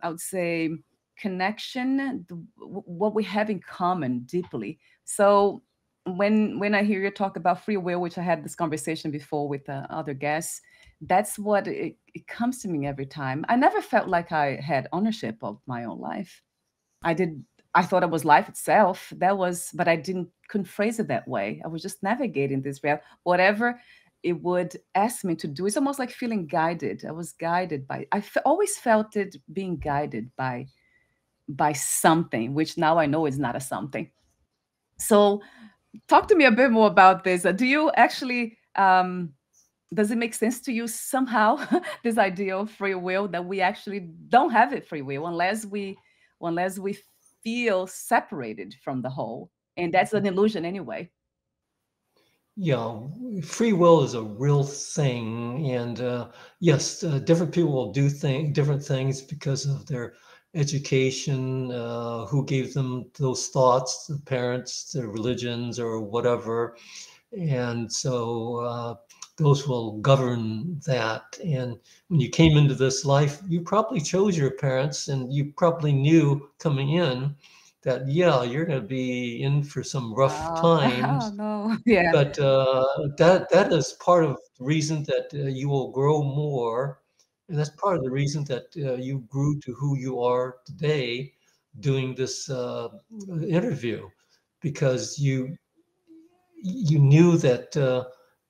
I would say, connection, what we have in common deeply. So when I hear you talk about free will, which I had this conversation before with other guests, that's what it comes to me every time. I never felt like I had ownership of my own life. I did. I thought it was life itself. That was, but I didn't couldn't phrase it that way. I was just navigating this realm. Whatever it would ask me to do, it's almost like feeling guided. I was guided by. Always felt it being guided by something, which now I know is not a something. So, talk to me a bit more about this. Do you actually? Does it make sense to you somehow this idea of free will, that we actually don't have it free will unless we feel separated from the whole, and that's an illusion anyway. Yeah, free will is a real thing, and yes, different people will do different things because of their education, who gave them those thoughts, the parents, their religions, or whatever, and so those will govern that. And when you came into this life, you probably chose your parents, and you probably knew coming in that, yeah, you're going to be in for some rough Oh, oh times, no. Yeah. but that is part of the reason that you will grow more, and that's part of the reason that you grew to who you are today doing this interview, because you knew that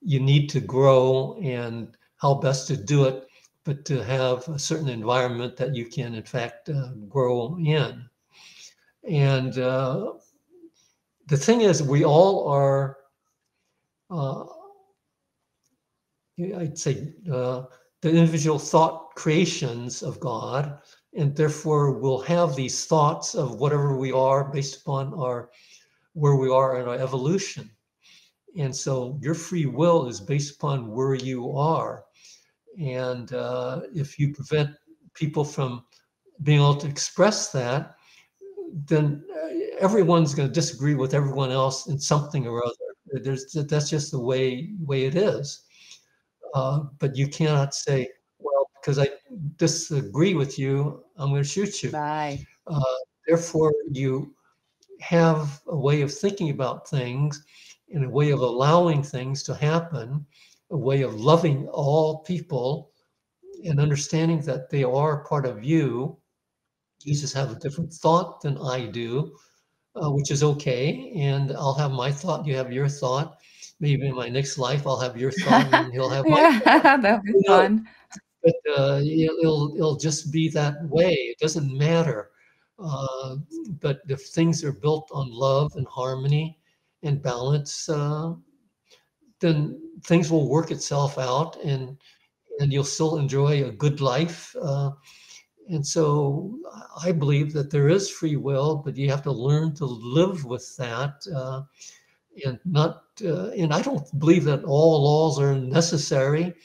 you need to grow and how best to do it, but to have a certain environment that you can, in fact, grow in. And the thing is, we all are, uh, I'd say, the individual thought creations of God, and therefore we'll have these thoughts of whatever we are based upon our where we are in our evolution. And so your free will is based upon where you are. And if you prevent people from being able to express that, then everyone's going to disagree with everyone else in something or other. That's just the way it is. But you cannot say, well, because I disagree with you, I'm going to shoot you. Right. Uh, Therefore, you have a way of thinking about things and a way of allowing things to happen, a way of loving all people and understanding that they are part of you. You just have a different thought than I do, which is okay. And I'll have my thought, you have your thought. Maybe in my next life, I'll have your thought and he'll have my Yeah, thought. that'll be Who knows? fun. But it'll just be that way. It doesn't matter. Uh, but if things are built on love and harmony and balance, then things will work itself out, and you'll still enjoy a good life. And so I believe that there is free will, but you have to learn to live with that, and not. And I don't believe that all laws are necessary,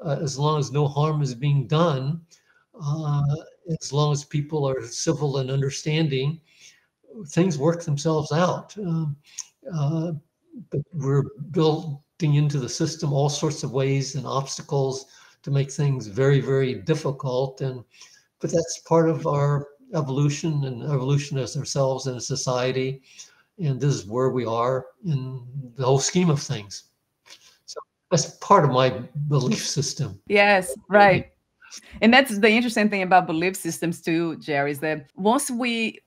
as long as no harm is being done. Uh, as long as people are civil and understanding, things work themselves out. Uh, but we're building into the system all sorts of ways and obstacles to make things very, very difficult. And but that's part of our evolution, and evolution as ourselves in a society. And this is where we are in the whole scheme of things. So that's part of my belief system. Yes, right. And that's the interesting thing about belief systems too, Jerry, is that once we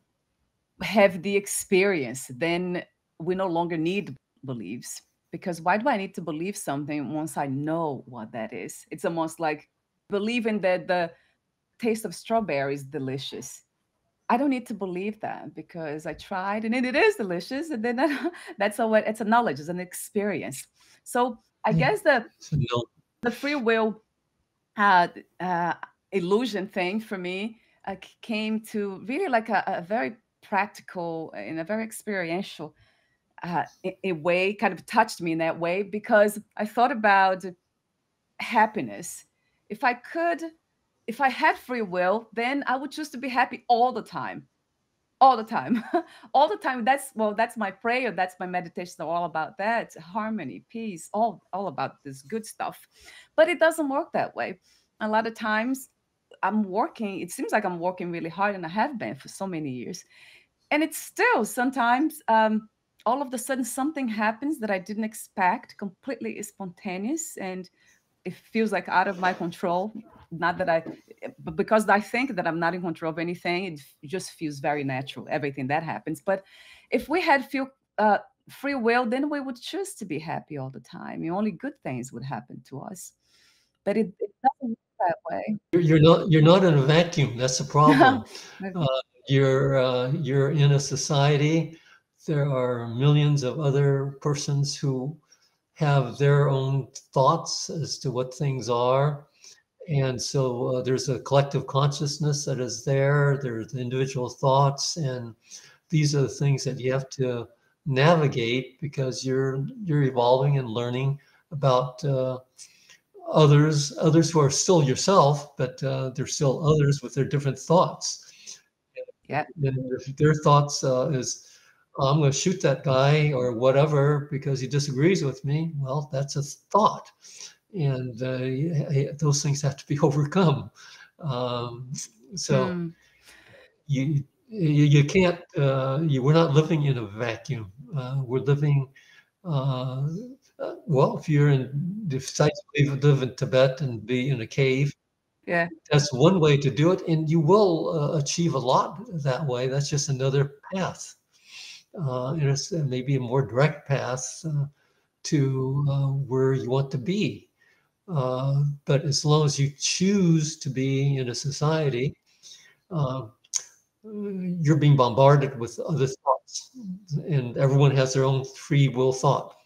have the experience, then we no longer need beliefs. Because why do I need to believe something once I know what that is? It's almost like believing that the taste of strawberry is delicious. I don't need to believe that because I tried and it is delicious. And then that's a what it's a knowledge, it's an experience. So I Yeah. guess that So no, the free will uh, uh, illusion thing for me came to really like a very practical and a very experiential a way, kind of touched me in that way because I thought about happiness. If I could, if I had free will, then I would choose to be happy all the time. All the time. All the time. That's well, that's my prayer. That's my meditation. All about that. Harmony, peace, all about this good stuff. But it doesn't work that way. A lot of times I'm working, it seems like I'm working really hard and I have been for so many years. And it's still sometimes all of a sudden something happens that I didn't expect, completely spontaneous, and it feels like out of my control. Not that I, but because I think that I'm not in control of anything, it just feels very natural, everything that happens. But if we had feel free will, then we would choose to be happy all the time. And only good things would happen to us. But it doesn't work that way. you're not in a vacuum. That's the problem. Uh, you're in a society. There are millions of other persons who have their own thoughts as to what things are. And so there's a collective consciousness that is there. There's individual thoughts, and these are the things that you have to navigate because you're evolving and learning about others who are still yourself, but they're still others with their different thoughts. Yeah. And if their thoughts is, "Oh, I'm going to shoot that guy or whatever because he disagrees with me," well, that's a thought, and those things have to be overcome. Um, so Mm. you You can't. We're not living in a vacuum. We're living. Uh, well, if you're in, if sites live in Tibet and be in a cave, Yeah. that's one way to do it, and you will achieve a lot that way. That's just another path. And it's maybe a more direct path to where you want to be. But as long as you choose to be in a society, uh, you're being bombarded with other thoughts, and everyone has their own free will thought,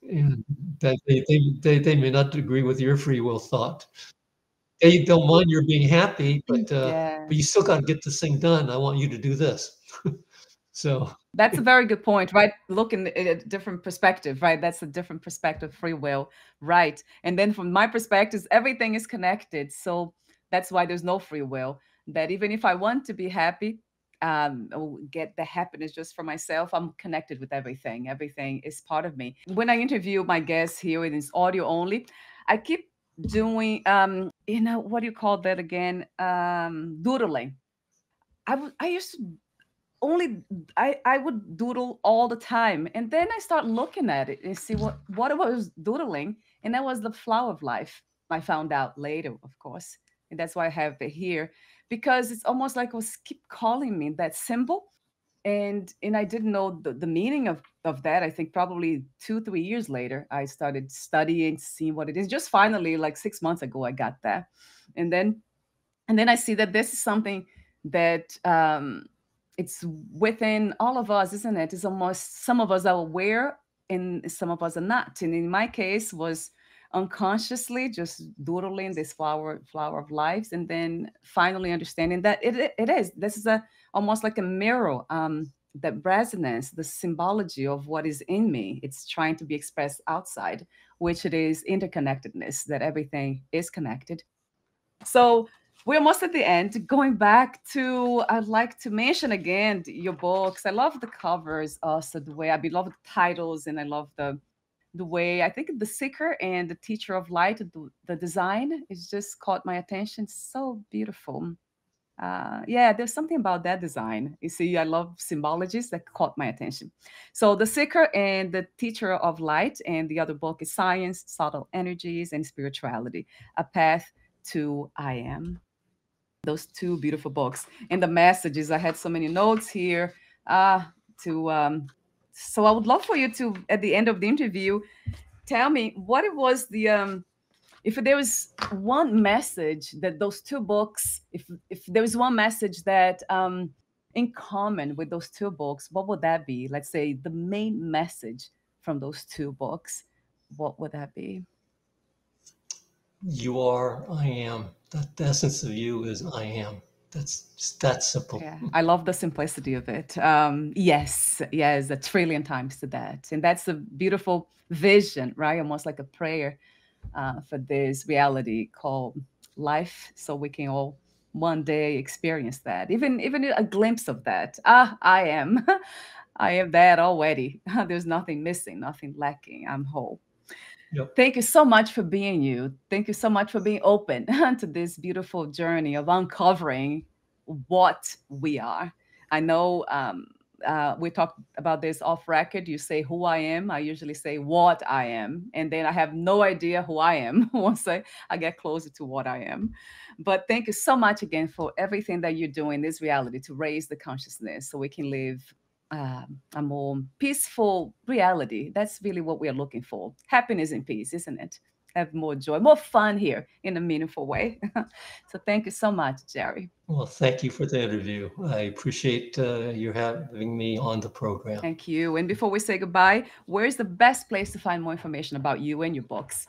and that they may not agree with your free will thought. They don't mind your being happy, Yeah. but you still got to get this thing done. I want you to do this. So That's a very good point, right? Looking at a different perspective, right? That's a different perspective, free will, right? And then from my perspective, everything is connected. So that's why there's no free will. That even if I want to be happy, or get the happiness just for myself, I'm connected with everything. Everything is part of me. When I interview my guests here in this audio only, I keep doing, what do you call that again? Doodling. I used to only I would doodle all the time, and then I start looking at it and see what I was doodling, and that was the flower of life. I found out later, of course, and that's why I have it here, because it's almost like it was keep calling me that symbol, and I didn't know the meaning of that. I think probably 2 3 years later I started studying, seeing what it is. Just finally, like 6 months ago, I got that, and then I see that this is something that it's within all of us, isn't it? It's almost some of us are aware and some of us are not. And in my case, was unconsciously just doodling this flower of lives, and then finally understanding that it is this is a almost like a mirror. That resonance, the symbology of what is in me, it's trying to be expressed outside, which it is interconnectedness, that everything is connected. So we're almost at the end. Going back to, I'd like to mention again your books. I love the covers, also the way love the titles, and I love the way I think the Seeker and the Teacher of Light. The design is just caught my attention. So beautiful. Yeah, there's something about that design. You see, I love symbologies that caught my attention. So, The Seeker and the Teacher of Light, and the other book is Science, Subtle Energies, and Spirituality, A Path to I Am. Those two beautiful books. And the messages, I had so many notes here to. So, I would love for you to, at the end of the interview, tell me what it was if there was one message that those two books, if there was one message that in common with those two books, what would that be? Let's say the main message from those two books, what would that be? you are, I am. That the essence of you is I am. That's just that simple. Yeah, I love the simplicity of it. Yes, yes, a trillion times to that. And that's a beautiful vision, right? Almost like a prayer for this reality called life, so we can all one day experience that, even a glimpse of that. I am. I am that already. There's nothing missing, nothing lacking. I'm whole. Yep. Thank you so much for being you. Thank you so much for being open to this beautiful journey of uncovering what we are. I know we talked about this off record. You say who I am. I usually say what I am. And then I have no idea who I am once I get closer to what I am. But thank you so much again for everything that you do in this reality to raise the consciousness so we can live a more peaceful reality. That's really what we are looking for. Happiness and peace, isn't it? Have more joy, more fun here in a meaningful way. So thank you so much, Jerry. Well, thank you for the interview. I appreciate you having me on the program. Thank you. And before we say goodbye, where's the best place to find more information about you and your books?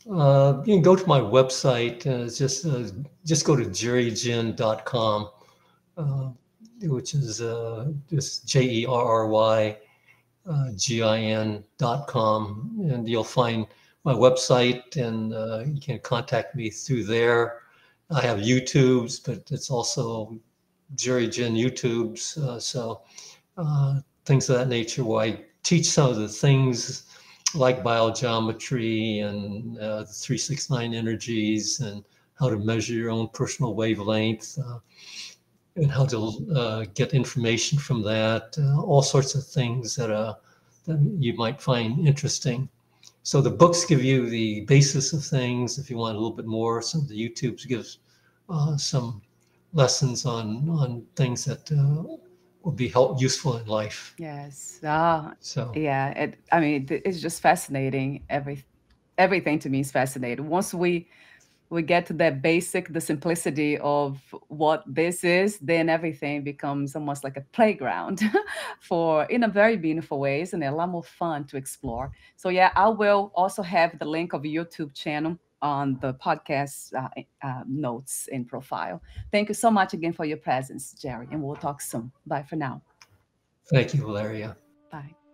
You can go to my website. It's just go to jerrygin.com, uh, which is just JERRYGIN.com, and you'll find my website, and you can contact me through there. I have YouTubes, but it's also Jerry Gin YouTubes, so things of that nature where I teach some of the things like biogeometry and the 369 energies and how to measure your own personal wavelength. and how to get information from that, all sorts of things that you might find interesting. So the books give you the basis of things. If you want a little bit more, some of the YouTubes gives some lessons on things that will be useful in life. Yes. So Yeah. I mean, it's just fascinating. Everything to me is fascinating. Once we get to that basic, the simplicity of what this is, then everything becomes almost like a playground for in a very beautiful ways and a lot more fun to explore. So yeah, I will also have the link of a YouTube channel on the podcast notes and profile. Thank you so much again for your presence, Jerry, and we'll talk soon. Bye for now. thank you, Valeria. Bye.